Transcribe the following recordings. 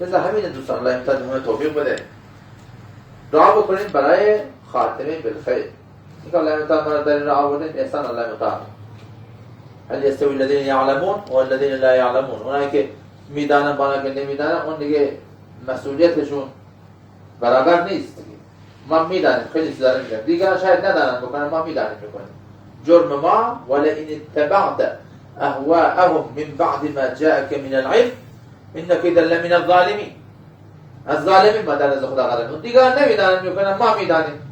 مثل همین دوستان الله امتحان توفیق بده. دعا بکنیم برای خاتمه بالخیر. این که الله امتحان در این را آوردیم احسان الله امتحان. هل یستوی الذین یعلمون و الذین لا یعلمون. اونایی که میدانن با اونایی که نمیدانن اون دیگه مسئولیتشون برابر نیست. ما میدانیم خیلی چیزا رو میدانیم. دیگران شاید ندانن بکنن، ما میدانیم میکنیم. جرم ما ولئن اتبعت اهواءهم من بعد ما جاءك من العلم انك اذا لمن الظالمین. از ظالمین ما در نزد خدا قرار میدیم. دیگران نمیدانن میکنن، ما میدانیم.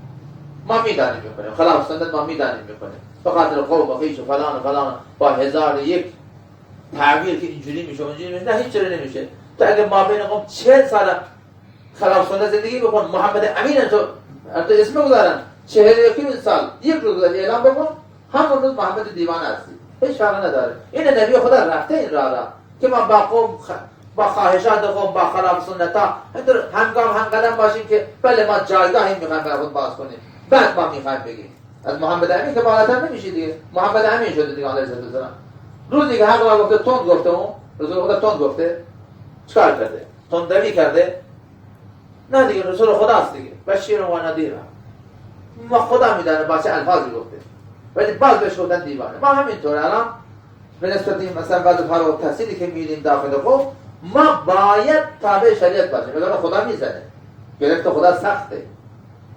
ما میدانیم میکنیم. خلاف سنت ما میدانیم میکنیم. فقط قوم و خیش و فلان و فلان با 1001 تعبیر که اینجوری میشه اونجوری میشه، نه هیچ چیزی نمیشه. تو اگه ما بین قوم 40 سال خلاف سنت زندگی بکن، محمد امین تو اسم بگذارن 41 سال یک روز اعلام بکن، همون روز محمد دیوانه هستی، هیچ فرقی نداره. این نبی خدا رفته این راه که ما با قوم با خواهشات قوم با خلاف سنت ها هنگام قدم باشیم که بله ما جایگاهی میخوایم برای خود باز کنیم، بعد ما میخوایم بگیم از محمد امین که بالاتر نمیشه دیگه. محمد امین شده دیگه علیه السلام. روزی که حق را گفته تند گفته، اون رسول خدا تند گفته، چیکار کرده؟ تندروی کرده؟ نه دیگه، رسول خداست دیگه. بشیر و نذیر. ما خدا میدانه با چه الفاظی گفته، ولی باز بهش گفتن دیوانه. ما همینطور الان به نسبت این مثلا بعض کارا و تحصیلی که میدیم داخل قوم، ما باید تابع شریعت باشیم. وگرنه خدا میزنه. گرفت خدا سخته.